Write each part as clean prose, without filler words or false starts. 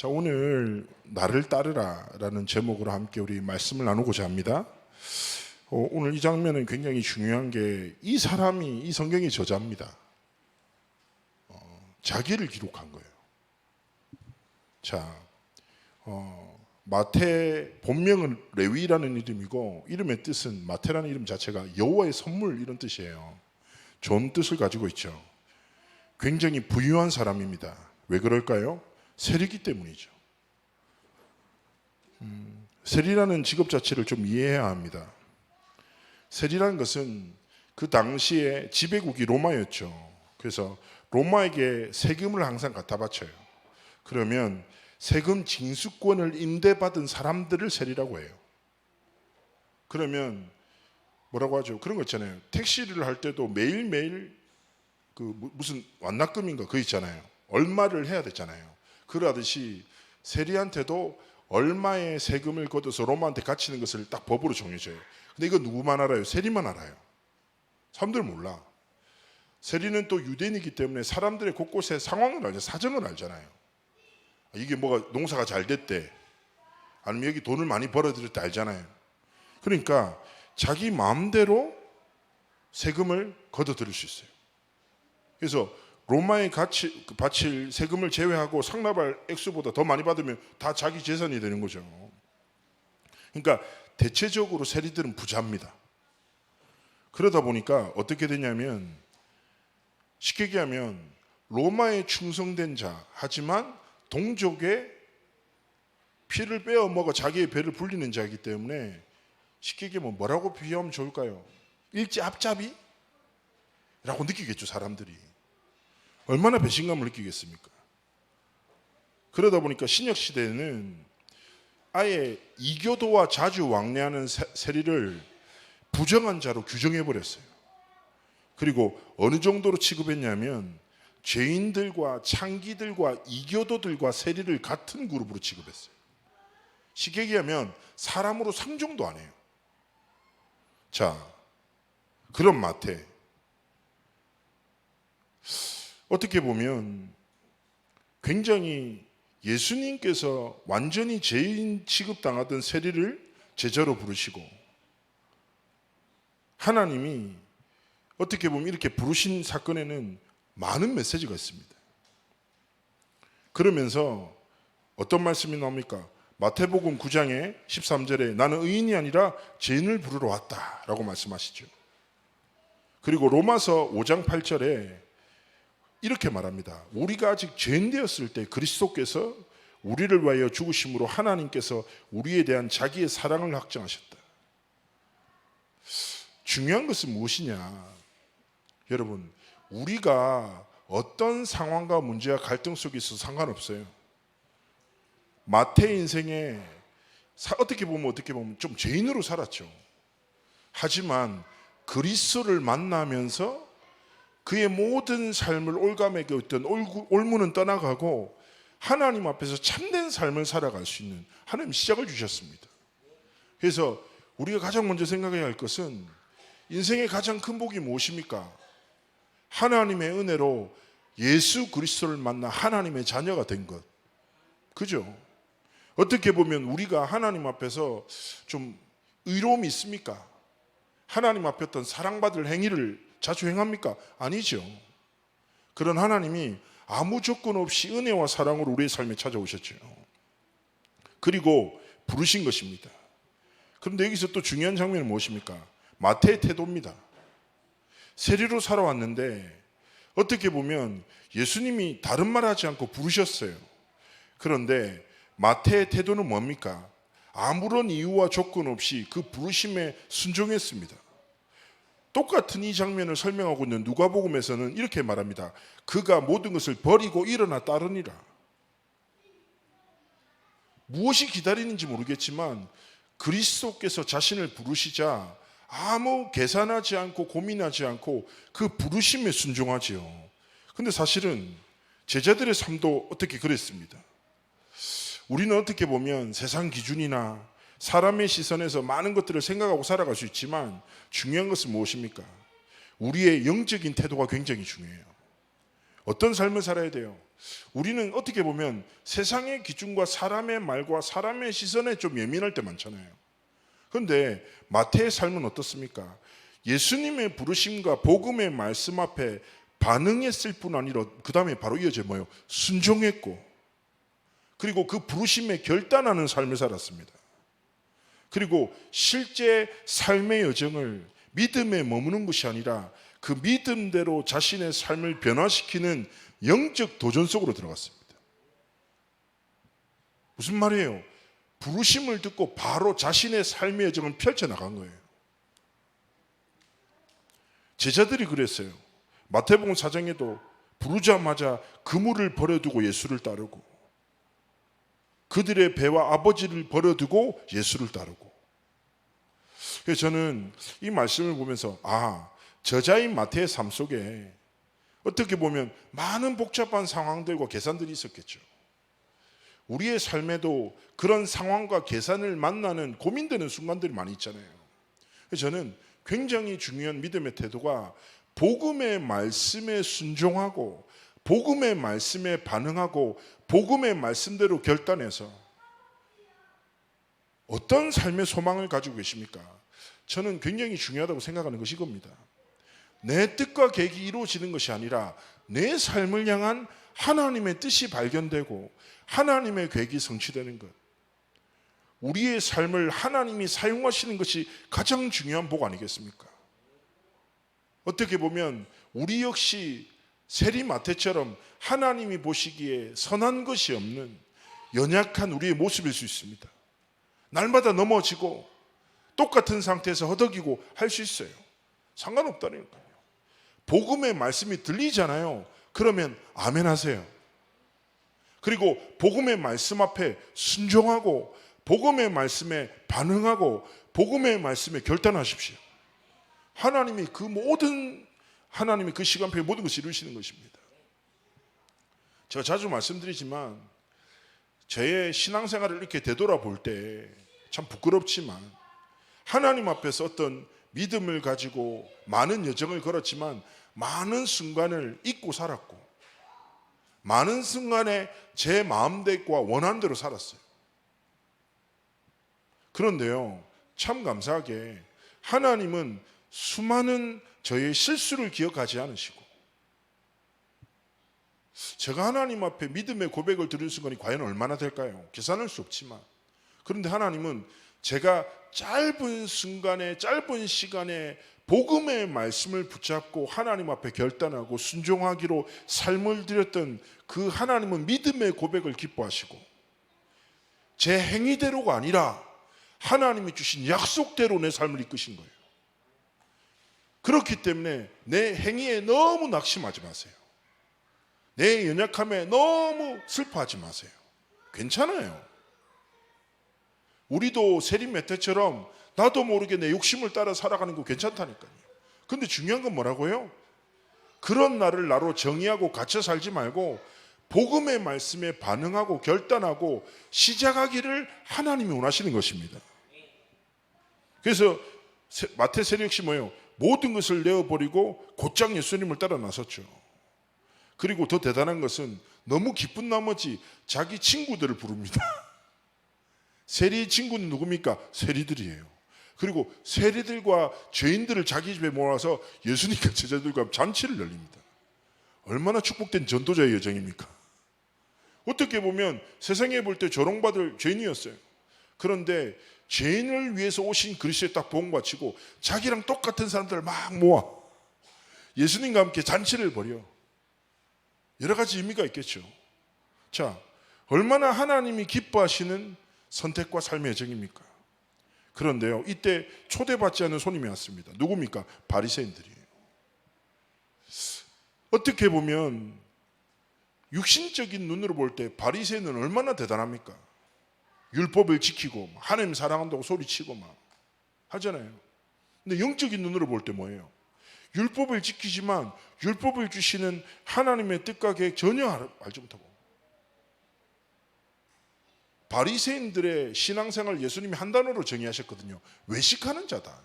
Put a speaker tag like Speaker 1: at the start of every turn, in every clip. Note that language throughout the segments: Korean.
Speaker 1: 자, 오늘 나를 따르라 라는 제목으로 함께 우리 말씀을 나누고자 합니다. 오늘 이 장면은 굉장히 중요한 게 이 사람이 이 성경의 저자입니다. 자기를 기록한 거예요. 자, 마태 본명은 레위라는 이름이고 이름의 뜻은 마태라는 이름 자체가 여호와의 선물 이런 뜻이에요. 좋은 뜻을 가지고 있죠. 굉장히 부유한 사람입니다. 왜 그럴까요? 세리기 때문이죠. 세리라는 직업 자체를 좀 이해해야 합니다. 세리라는 것은 그 당시에 지배국이 로마였죠. 그래서 로마에게 세금을 항상 갖다 바쳐요. 그러면 세금 징수권을 임대받은 사람들을 세리라고 해요. 그러면 뭐라고 하죠? 그런 거 있잖아요. 택시를 할 때도 매일매일 그 무슨 완납금인가 그거 있잖아요. 얼마를 해야 되잖아요. 그러듯이 세리한테도 얼마의 세금을 걷어서 로마한테 갇히는 것을 딱 법으로 정해져요. 근데 이거 누구만 알아요? 세리만 알아요. 사람들 몰라. 세리는 또 유대인이기 때문에 사람들의 곳곳의 상황을 알죠. 사정을 알잖아요. 이게 뭐가 농사가 잘 됐대, 아니면 여기 돈을 많이 벌어들였대 알잖아요. 그러니까 자기 마음대로 세금을 걷어들일 수 있어요. 그래서 로마에 바칠 세금을 제외하고 상납할 액수보다 더 많이 받으면 다 자기 재산이 되는 거죠. 그러니까 대체적으로 세리들은 부자입니다. 그러다 보니까 어떻게 되냐면, 쉽게 얘기하면 로마에 충성된 자, 하지만 동족의 피를 빼어 먹어 자기의 배를 불리는 자이기 때문에, 쉽게 얘기하면 뭐라고 비유하면 좋을까요? 일제 앞잡이? 라고 느끼겠죠. 사람들이 얼마나 배신감을 느끼겠습니까? 그러다 보니까 신약시대에는 아예 이교도와 자주 왕래하는 세리를 부정한 자로 규정해버렸어요. 그리고 어느 정도로 취급했냐면 죄인들과 창기들과 이교도들과 세리를 같은 그룹으로 취급했어요. 쉽게 얘기하면 사람으로 상종도 안 해요. 자, 그런 마태, 어떻게 보면 굉장히 예수님께서 완전히 죄인 취급당하던 세리를 제자로 부르시고, 하나님이 어떻게 보면 이렇게 부르신 사건에는 많은 메시지가 있습니다. 그러면서 어떤 말씀이 나옵니까? 마태복음 9장의 13절에 나는 의인이 아니라 죄인을 부르러 왔다 라고 말씀하시죠. 그리고 로마서 5장 8절에 이렇게 말합니다. 우리가 아직 죄인 되었을 때 그리스도께서 우리를 위하여 죽으심으로 하나님께서 우리에 대한 자기의 사랑을 확정하셨다. 중요한 것은 무엇이냐? 여러분, 우리가 어떤 상황과 문제와 갈등 속에 있어서 상관없어요. 마태 인생에 어떻게 보면 좀 죄인으로 살았죠. 하지만 그리스도를 만나면서 그의 모든 삶을 올가매고 있던 올무는 떠나가고 하나님 앞에서 참된 삶을 살아갈 수 있는 하나님 시작을 주셨습니다. 그래서 우리가 가장 먼저 생각해야 할 것은, 인생의 가장 큰 복이 무엇입니까? 하나님의 은혜로 예수 그리스도를 만나 하나님의 자녀가 된 것. 그죠? 어떻게 보면 우리가 하나님 앞에서 좀 의로움이 있습니까? 하나님 앞에 어떤 사랑받을 행위를 자주 행합니까? 아니죠. 그런 하나님이 아무 조건 없이 은혜와 사랑으로 우리의 삶에 찾아오셨죠. 그리고 부르신 것입니다. 그런데 여기서 또 중요한 장면은 무엇입니까? 마태의 태도입니다. 세리로 살아왔는데 어떻게 보면 예수님이 다른 말 하지 않고 부르셨어요. 그런데 마태의 태도는 뭡니까? 아무런 이유와 조건 없이 그 부르심에 순종했습니다. 똑같은 이 장면을 설명하고 있는 누가복음에서는 이렇게 말합니다. 그가 모든 것을 버리고 일어나 따르니라. 무엇이 기다리는지 모르겠지만 그리스도께서 자신을 부르시자 아무 계산하지 않고 고민하지 않고 그 부르심에 순종하지요. 근데 사실은 제자들의 삶도 어떻게 그랬습니다. 우리는 어떻게 보면 세상 기준이나 사람의 시선에서 많은 것들을 생각하고 살아갈 수 있지만, 중요한 것은 무엇입니까? 우리의 영적인 태도가 굉장히 중요해요. 어떤 삶을 살아야 돼요? 우리는 어떻게 보면 세상의 기준과 사람의 말과 사람의 시선에 좀 예민할 때 많잖아요. 그런데 마태의 삶은 어떻습니까? 예수님의 부르심과 복음의 말씀 앞에 반응했을 뿐 아니라 그 다음에 바로 이어져 뭐예요? 순종했고, 그리고 그 부르심에 결단하는 삶을 살았습니다. 그리고 실제 삶의 여정을 믿음에 머무는 것이 아니라 그 믿음대로 자신의 삶을 변화시키는 영적 도전 속으로 들어갔습니다. 무슨 말이에요? 부르심을 듣고 바로 자신의 삶의 여정을 펼쳐나간 거예요. 제자들이 그랬어요. 마태복음 4장에도 부르자마자 그물을 버려두고 예수를 따르고, 그들의 배와 아버지를 버려두고 예수를 따르고. 그래서 저는 이 말씀을 보면서 저자인 마태의 삶 속에 어떻게 보면 많은 복잡한 상황들과 계산들이 있었겠죠. 우리의 삶에도 그런 상황과 계산을 만나는 고민되는 순간들이 많이 있잖아요. 그래서 저는 굉장히 중요한 믿음의 태도가 복음의 말씀에 순종하고, 복음의 말씀에 반응하고, 복음의 말씀대로 결단해서 어떤 삶의 소망을 가지고 계십니까? 저는 굉장히 중요하다고 생각하는 것이 이겁니다. 내 뜻과 계획이 이루어지는 것이 아니라 내 삶을 향한 하나님의 뜻이 발견되고 하나님의 계획이 성취되는 것. 우리의 삶을 하나님이 사용하시는 것이 가장 중요한 복 아니겠습니까? 어떻게 보면 우리 역시 세리 마태처럼 하나님이 보시기에 선한 것이 없는 연약한 우리의 모습일 수 있습니다. 날마다 넘어지고 똑같은 상태에서 허덕이고 할 수 있어요. 상관없다니까요. 복음의 말씀이 들리잖아요. 그러면 아멘 하세요. 그리고 복음의 말씀 앞에 순종하고 복음의 말씀에 반응하고 복음의 말씀에 결단하십시오. 하나님이 그 시간표에 모든 것을 이루시는 것입니다. 제가 자주 말씀드리지만 저의 신앙생활을 이렇게 되돌아볼 때 참 부끄럽지만, 하나님 앞에서 어떤 믿음을 가지고 많은 여정을 걸었지만 많은 순간을 잊고 살았고, 많은 순간에 제 마음대로와 원한대로 살았어요. 그런데요, 참 감사하게 하나님은 수많은 저의 실수를 기억하지 않으시고, 제가 하나님 앞에 믿음의 고백을 드리는 순간이 과연 얼마나 될까요? 계산할 수 없지만, 그런데 하나님은 제가 짧은 순간에, 짧은 시간에 복음의 말씀을 붙잡고 하나님 앞에 결단하고 순종하기로 삶을 드렸던 그 하나님은 믿음의 고백을 기뻐하시고, 제 행위대로가 아니라 하나님이 주신 약속대로 내 삶을 이끄신 거예요. 그렇기 때문에 내 행위에 너무 낙심하지 마세요. 내 연약함에 너무 슬퍼하지 마세요. 괜찮아요. 우리도 세리 메테처럼 나도 모르게 내 욕심을 따라 살아가는 거 괜찮다니까요. 근데 중요한 건 뭐라고요? 그런 나를 나로 정의하고 갇혀 살지 말고 복음의 말씀에 반응하고 결단하고 시작하기를 하나님이 원하시는 것입니다. 그래서 마태 세리 역시 뭐예요? 모든 것을 내어버리고 곧장 예수님을 따라 나섰죠. 그리고 더 대단한 것은 너무 기쁜 나머지 자기 친구들을 부릅니다. 세리 친구는 누굽니까? 세리들이에요. 그리고 세리들과 죄인들을 자기 집에 모아서 예수님과 제자들과 잔치를 열립니다. 얼마나 축복된 전도자의 여정입니까? 어떻게 보면 세상에 볼 때 조롱받을 죄인이었어요. 그런데 죄인을 위해서 오신 그리스도에 딱 보응받치고 자기랑 똑같은 사람들을 막 모아 예수님과 함께 잔치를 벌여. 여러 가지 의미가 있겠죠. 자, 얼마나 하나님이 기뻐하시는 선택과 삶의 여정입니까? 그런데요, 이때 초대받지 않은 손님이 왔습니다. 누굽니까? 바리새인들이에요. 어떻게 보면 육신적인 눈으로 볼 때 바리새인은 얼마나 대단합니까? 율법을 지키고 하나님 사랑한다고 소리치고 막 하잖아요. 근데 영적인 눈으로 볼 때 뭐예요? 율법을 지키지만 율법을 주시는 하나님의 뜻과 계획 전혀 알지 못하고, 바리새인들의 신앙생활 예수님이 한 단어로 정의하셨거든요. 외식하는 자다.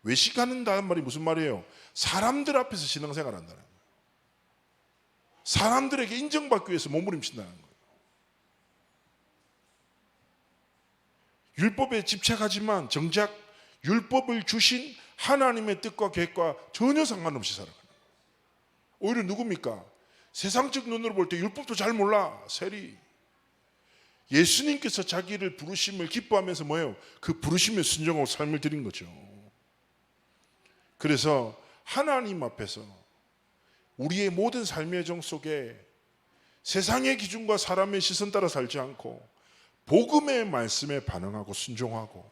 Speaker 1: 외식하는다는 말이 무슨 말이에요? 사람들 앞에서 신앙생활 한다는 거예요. 사람들에게 인정받기 위해서 몸부림친다는 거예요. 율법에 집착하지만 정작 율법을 주신 하나님의 뜻과 계획과 전혀 상관없이 살아가는 거예요. 오히려 누굽니까? 세상적 눈으로 볼 때 율법도 잘 몰라. 세리. 예수님께서 자기를 부르심을 기뻐하면서 뭐예요? 그 부르심에 순종하고 삶을 드린 거죠. 그래서 하나님 앞에서 우리의 모든 삶의 정 속에 세상의 기준과 사람의 시선 따라 살지 않고 복음의 말씀에 반응하고 순종하고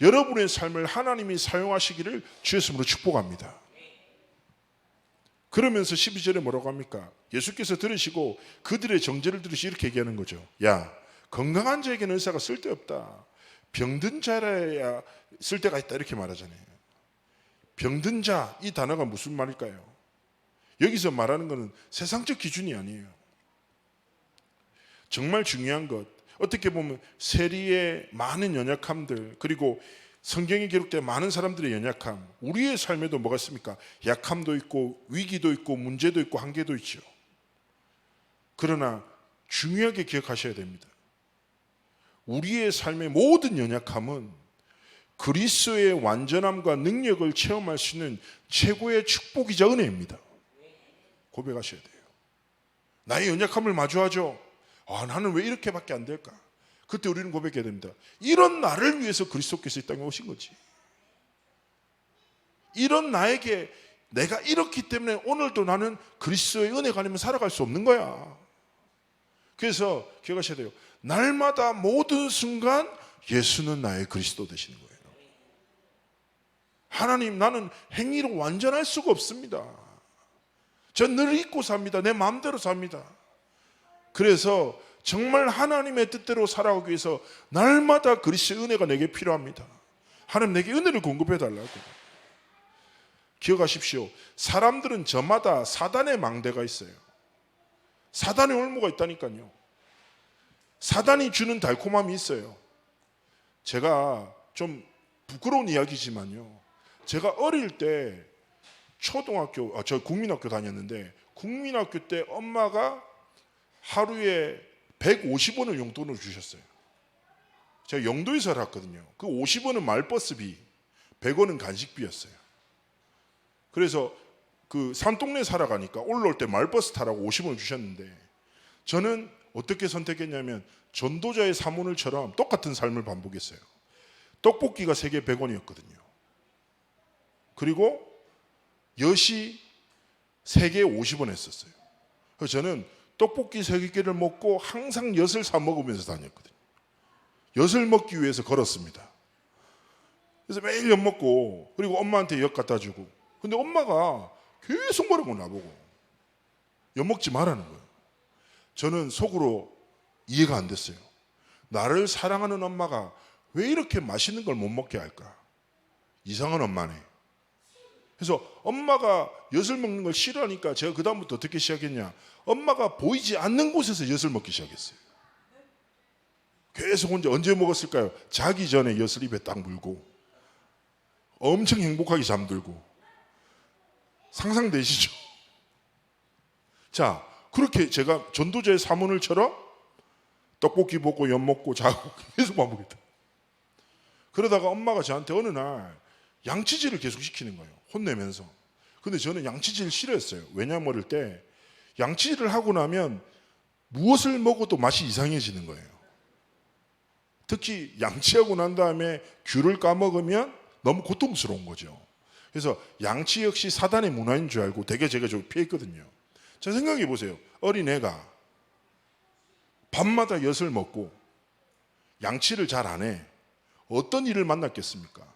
Speaker 1: 여러분의 삶을 하나님이 사용하시기를 주의 이름으로 축복합니다. 그러면서 12절에 뭐라고 합니까? 예수께서 들으시고 그들의 정죄를 들으시 이렇게 얘기하는 거죠. 야, 건강한 자에게는 의사가 쓸데없다. 병든 자라야 쓸데가 있다 이렇게 말하잖아요. 병든 자, 이 단어가 무슨 말일까요? 여기서 말하는 것은 세상적 기준이 아니에요. 정말 중요한 것, 어떻게 보면 세리의 많은 연약함들, 그리고 성경에 기록된 많은 사람들의 연약함, 우리의 삶에도 뭐가 있습니까? 약함도 있고 위기도 있고 문제도 있고 한계도 있죠. 그러나 중요하게 기억하셔야 됩니다. 우리의 삶의 모든 연약함은 그리스도의 완전함과 능력을 체험할 수 있는 최고의 축복이자 은혜입니다. 고백하셔야 돼요. 나의 연약함을 마주하죠. 나는 왜 이렇게밖에 안 될까? 그때 우리는 고백해야 됩니다. 이런 나를 위해서 그리스도께서 이 땅에 오신 거지. 이런 나에게 내가 이렇기 때문에 오늘도 나는 그리스도의 은혜가 아니면 살아갈 수 없는 거야. 그래서 기억하셔야 돼요. 날마다 모든 순간 예수는 나의 그리스도 되시는 거예요. 하나님, 나는 행위로 완전할 수가 없습니다. 전 늘 잊고 삽니다. 내 마음대로 삽니다. 그래서 정말 하나님의 뜻대로 살아가기 위해서 날마다 그리스도의 은혜가 내게 필요합니다. 하나님 내게 은혜를 공급해 달라고. 기억하십시오. 사람들은 저마다 사단의 망대가 있어요. 사단의 올무가 있다니까요. 사단이 주는 달콤함이 있어요. 제가 좀 부끄러운 이야기지만요, 제가 어릴 때 초등학교, 저 국민학교 다녔는데 국민학교 때 엄마가 하루에 150원을 용돈으로 주셨어요. 제가 영도에서 살았거든요. 그 50원은 말버스비, 100원은 간식비였어요. 그래서 그 산동네 살아가니까 올라올 때 말버스 타라고 50원을 주셨는데 저는 어떻게 선택했냐면 전도자의 사모늘처럼 똑같은 삶을 반복했어요. 떡볶이가 3개 100원이었거든요. 그리고 엿이 3개에 50원 했었어요. 그래서 저는 떡볶이 3개를 먹고 항상 엿을 사 먹으면서 다녔거든요. 엿을 먹기 위해서 걸었습니다. 그래서 매일 엿 먹고, 그리고 엄마한테 엿 갖다 주고. 근데 엄마가 계속 뭐라고 나보고 엿 먹지 말라는 거예요. 저는 속으로 이해가 안 됐어요. 나를 사랑하는 엄마가 왜 이렇게 맛있는 걸 못 먹게 할까? 이상한 엄마네. 그래서 엄마가 엿을 먹는 걸 싫어하니까 제가 그 다음부터 어떻게 시작했냐, 엄마가 보이지 않는 곳에서 엿을 먹기 시작했어요. 계속 혼자. 언제 먹었을까요? 자기 전에 엿을 입에 딱 물고 엄청 행복하게 잠들고. 상상되시죠? 자, 그렇게 제가 전도자의 사모늘처럼 떡볶이 먹고 엿 먹고 자고 계속 반복했다. 그러다가 엄마가 저한테 어느 날 양치질을 계속 시키는 거예요. 혼내면서. 근데 저는 양치질 싫어했어요. 왜냐면 어릴 때 양치질을 하고 나면 무엇을 먹어도 맛이 이상해지는 거예요. 특히 양치하고 난 다음에 귤을 까먹으면 너무 고통스러운 거죠. 그래서 양치 역시 사단의 문화인 줄 알고 되게 제가 좀 피했거든요. 자, 생각해 보세요. 어린애가 밤마다 엿을 먹고 양치를 잘 안 해. 어떤 일을 만났겠습니까?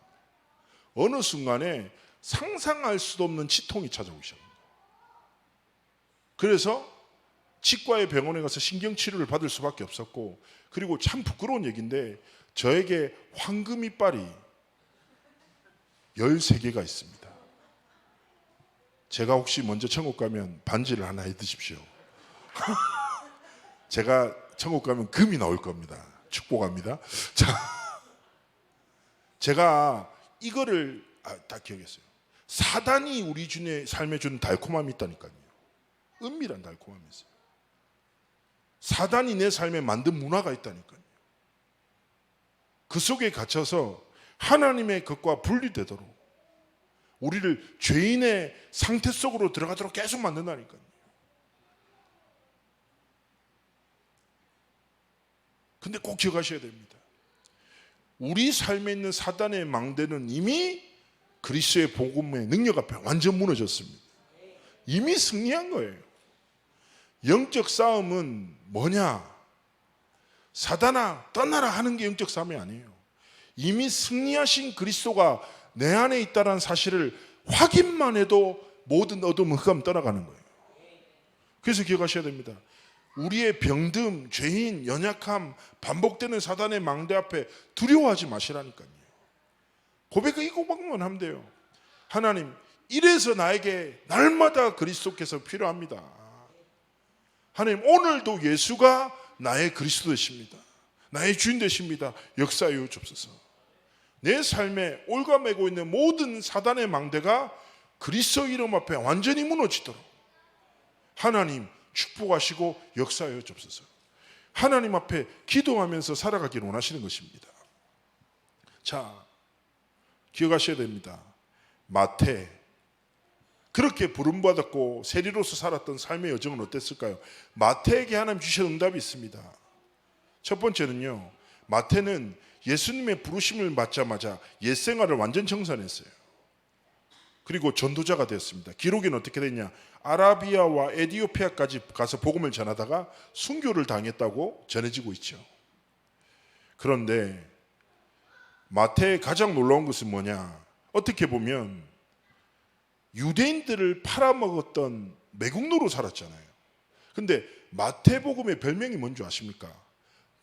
Speaker 1: 어느 순간에 상상할 수도 없는 치통이 찾아오기 시작합니다. 그래서 치과의 병원에 가서 신경치료를 받을 수밖에 없었고, 그리고 참 부끄러운 얘기인데 저에게 황금 이빨이 13개가 있습니다. 제가 혹시 먼저 천국 가면 반지를 하나 해 드십시오. 제가 천국 가면 금이 나올 겁니다. 축복합니다. 자, 제가 이거를 다 기억했어요. 사단이 우리 삶에 주는 달콤함이 있다니까요. 은밀한 달콤함이 있어요. 사단이 내 삶에 만든 문화가 있다니까요. 그 속에 갇혀서 하나님의 것과 분리되도록 우리를 죄인의 상태 속으로 들어가도록 계속 만든다니까요. 근데 꼭 기억하셔야 됩니다. 우리 삶에 있는 사단의 망대는 이미 그리스도의 복음의 능력 앞에 완전 무너졌습니다. 이미 승리한 거예요. 영적 싸움은 뭐냐? 사단아 떠나라 하는 게 영적 싸움이 아니에요. 이미 승리하신 그리스도가 내 안에 있다는 사실을 확인만 해도 모든 어둠 흑암 떠나가는 거예요. 그래서 기억하셔야 됩니다. 우리의 병듦, 죄인, 연약함, 반복되는 사단의 망대 앞에 두려워하지 마시라니까요. 이 고백만 하면 돼요. 하나님, 이래서 나에게 날마다 그리스도께서 필요합니다. 하나님, 오늘도 예수가 나의 그리스도 되십니다. 나의 주인 되십니다. 역사하여 주옵소서. 내 삶에 올가매고 있는 모든 사단의 망대가 그리스도 이름 앞에 완전히 무너지도록 하나님 축복하시고 역사하여 주옵소서. 하나님 앞에 기도하면서 살아가기를 원하시는 것입니다. 자, 기억하셔야 됩니다. 마태, 그렇게 부름받았고 세리로서 살았던 삶의 여정은 어땠을까요? 마태에게 하나님 주신 응답이 있습니다. 첫 번째는요, 마태는 예수님의 부르심을 받자마자 옛생활을 완전 정산했어요. 그리고 전도자가 되었습니다. 기록에는 어떻게 됐냐? 아라비아와 에티오피아까지 가서 복음을 전하다가 순교를 당했다고 전해지고 있죠. 그런데 마태의 가장 놀라운 것은 뭐냐? 어떻게 보면 유대인들을 팔아먹었던 매국노로 살았잖아요. 근데 마태복음의 별명이 뭔지 아십니까?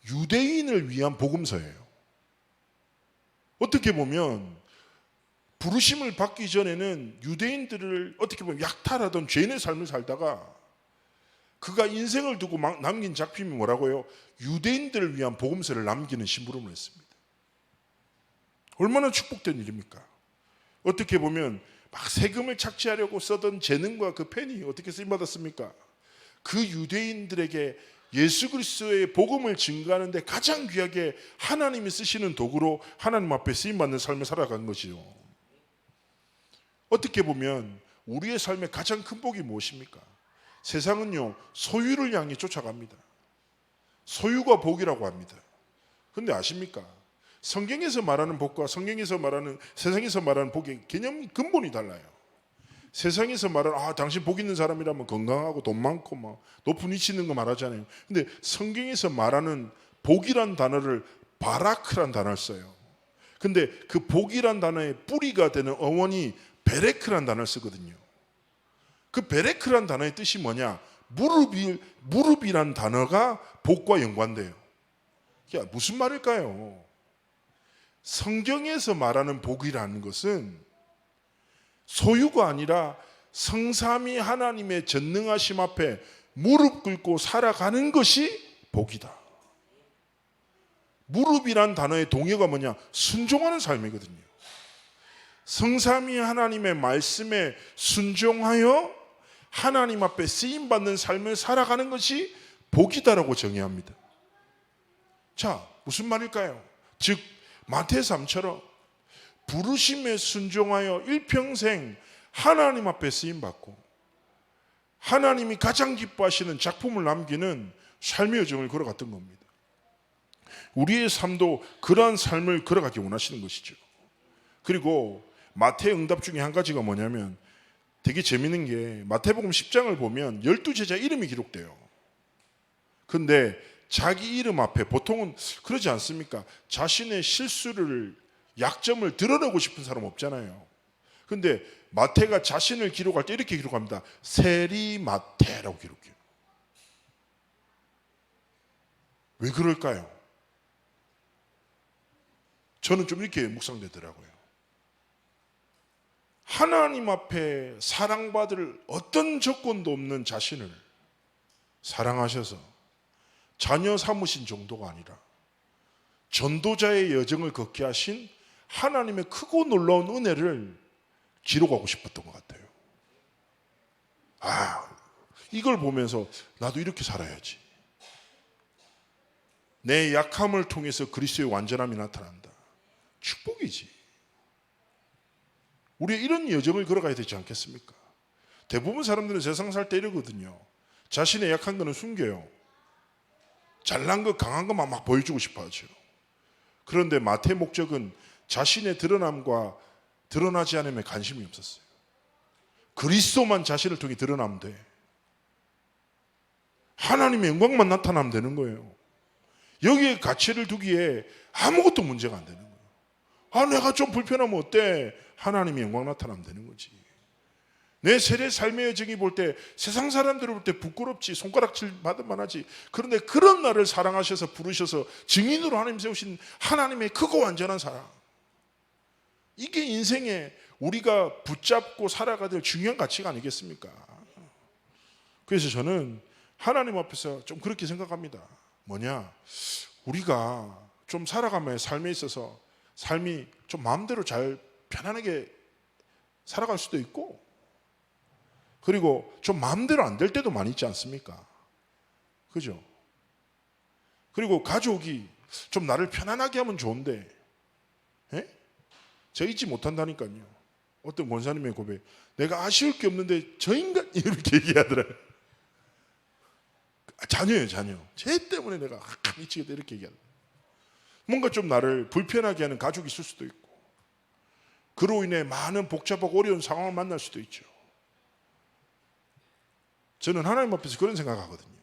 Speaker 1: 유대인을 위한 복음서예요. 어떻게 보면 부르심을 받기 전에는 유대인들을 어떻게 보면 약탈하던 죄인의 삶을 살다가 그가 인생을 두고 남긴 작품이 뭐라고요? 유대인들을 위한 복음서를 남기는 심부름을 했습니다. 얼마나 축복된 일입니까? 어떻게 보면 막 세금을 착취하려고 쓰던 재능과 그 펜이 어떻게 쓰임받았습니까? 그 유대인들에게 예수 그리스도의 복음을 증거하는데 가장 귀하게 하나님이 쓰시는 도구로 하나님 앞에 쓰임받는 삶을 살아간 것이죠. 어떻게 보면 우리의 삶의 가장 큰 복이 무엇입니까? 세상은요, 소유를 향해 쫓아갑니다. 소유가 복이라고 합니다. 그런데 아십니까? 성경에서 말하는 복과 성경에서 말하는, 세상에서 말하는 복의 개념 근본이 달라요. 세상에서 말하는 당신 복 있는 사람이라면 건강하고 돈 많고 막 높은 위치 있는 거 말하잖아요. 근데 성경에서 말하는 복이란 단어를 바라크란 단어를 써요. 근데 그 복이란 단어의 뿌리가 되는 어원이 베레크란 단어를 쓰거든요. 그 베레크란 단어의 뜻이 뭐냐? 무릎이란 단어가 복과 연관돼요. 무슨 말일까요? 성경에서 말하는 복이라는 것은 소유가 아니라 성삼위 하나님의 전능하심 앞에 무릎 꿇고 살아가는 것이 복이다. 무릎이란 단어의 동의어가 뭐냐? 순종하는 삶이거든요. 성삼위 하나님의 말씀에 순종하여 하나님 앞에 쓰임받는 삶을 살아가는 것이 복이다라고 정의합니다. 자, 무슨 말일까요? 즉 마태 3처럼 부르심에 순종하여 일평생 하나님 앞에 쓰임받고 하나님이 가장 기뻐하시는 작품을 남기는 삶의 여정을 걸어갔던 겁니다. 우리의 삶도 그러한 삶을 걸어가기 원하시는 것이죠. 그리고 마태의 응답 중에 한 가지가 뭐냐면 되게 재밌는 게 마태복음 10장을 보면 12제자 이름이 기록돼요. 근데 자기 이름 앞에 보통은 그러지 않습니까? 자신의 실수를, 약점을 드러내고 싶은 사람 없잖아요. 근데 마태가 자신을 기록할 때 이렇게 기록합니다. 세리마태라고 기록해요. 왜 그럴까요? 저는 좀 이렇게 묵상되더라고요. 하나님 앞에 사랑받을 어떤 조건도 없는 자신을 사랑하셔서 자녀 삼으신 정도가 아니라 전도자의 여정을 걷게 하신 하나님의 크고 놀라운 은혜를 기록하고 싶었던 것 같아요. 이걸 보면서 나도 이렇게 살아야지. 내 약함을 통해서 그리스도의 완전함이 나타난다. 축복이지. 우리 이런 여정을 걸어가야 되지 않겠습니까? 대부분 사람들은 세상 살 때 이러거든요. 자신의 약한 거는 숨겨요. 잘난 거, 강한 것만 막 보여주고 싶어 하죠. 그런데 마태의 목적은 자신의 드러남과 드러나지 않음에 관심이 없었어요. 그리스도만 자신을 통해 드러나면 돼. 하나님의 영광만 나타나면 되는 거예요. 여기에 가치를 두기에 아무것도 문제가 안 되는 거예요. 아, 내가 좀 불편하면 어때? 하나님의 영광 나타나면 되는 거지. 내 세례 삶의 여정이 볼 때 세상 사람들을 볼 때 부끄럽지, 손가락질 받을 만하지. 그런데 그런 나를 사랑하셔서 부르셔서 증인으로 하나님 세우신 하나님의 크고 완전한 사랑, 이게 인생에 우리가 붙잡고 살아가야 될 중요한 가치가 아니겠습니까? 그래서 저는 하나님 앞에서 좀 그렇게 생각합니다. 뭐냐, 우리가 좀 살아가며 삶에 있어서 삶이 좀 마음대로 잘 편안하게 살아갈 수도 있고, 그리고 좀 마음대로 안 될 때도 많이 있지 않습니까? 그죠? 그리고 가족이 좀 나를 편안하게 하면 좋은데, 저 잊지 못한다니까요. 어떤 권사님의 고백, 내가 아쉬울 게 없는데 저 인간 이렇게 얘기하더라고요. 자녀예요, 자녀. 쟤 때문에 내가 미치겠다 이렇게 얘기하더라고요. 뭔가 좀 나를 불편하게 하는 가족이 있을 수도 있고, 그로 인해 많은 복잡하고 어려운 상황을 만날 수도 있죠. 저는 하나님 앞에서 그런 생각하거든요.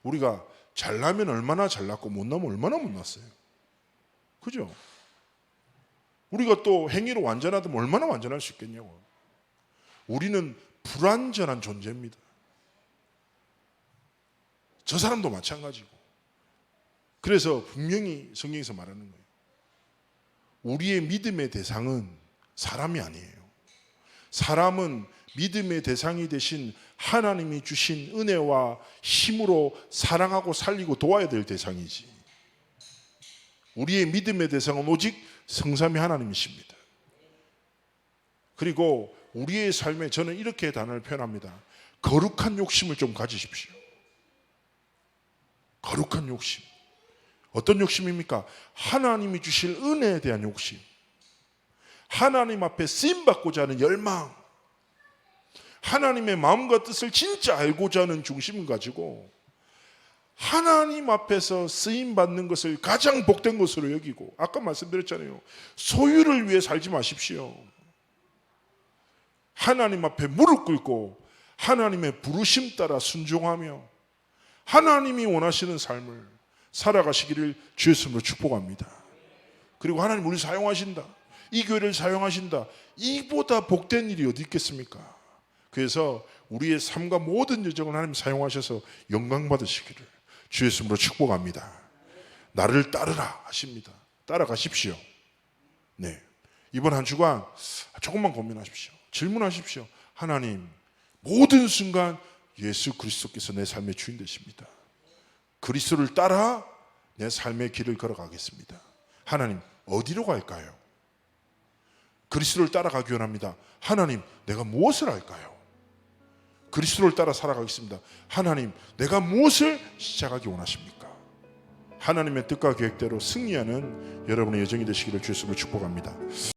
Speaker 1: 우리가 잘나면 얼마나 잘났고 못나면 얼마나 못났어요. 그죠? 우리가 또 행위로 완전하다면 얼마나 완전할 수 있겠냐고. 우리는 불완전한 존재입니다. 저 사람도 마찬가지고. 그래서 분명히 성경에서 말하는 거예요. 우리의 믿음의 대상은 사람이 아니에요. 사람은 믿음의 대상이 되신 하나님이 주신 은혜와 힘으로 사랑하고 살리고 도와야 될 대상이지, 우리의 믿음의 대상은 오직 성삼위 하나님이십니다. 그리고 우리의 삶에 저는 이렇게 단어를 표현합니다. 거룩한 욕심을 좀 가지십시오. 거룩한 욕심. 어떤 욕심입니까? 하나님이 주실 은혜에 대한 욕심, 하나님 앞에 쓰임받고자 하는 열망, 하나님의 마음과 뜻을 진짜 알고자 하는 중심을 가지고 하나님 앞에서 쓰임받는 것을 가장 복된 것으로 여기고, 아까 말씀드렸잖아요. 소유를 위해 살지 마십시오. 하나님 앞에 무릎 꿇고 하나님의 부르심 따라 순종하며 하나님이 원하시는 삶을 살아가시기를 주의 이름으로 축복합니다. 그리고 하나님 우리 사용하신다, 이 교회를 사용하신다, 이보다 복된 일이 어디 있겠습니까? 그래서 우리의 삶과 모든 여정을 하나님 사용하셔서 영광 받으시기를 주의 이름으로 축복합니다. 나를 따르라 하십니다. 따라가십시오. 네, 이번 한 주간 조금만 고민하십시오. 질문하십시오. 하나님, 모든 순간 예수 그리스도께서 내 삶의 주인 되십니다. 그리스도를 따라 내 삶의 길을 걸어가겠습니다. 하나님, 어디로 갈까요? 그리스도를 따라가기 원합니다. 하나님, 내가 무엇을 할까요? 그리스도를 따라 살아가겠습니다. 하나님, 내가 무엇을 시작하기 원하십니까? 하나님의 뜻과 계획대로 승리하는 여러분의 여정이 되시기를 주의 이름으로 축복합니다.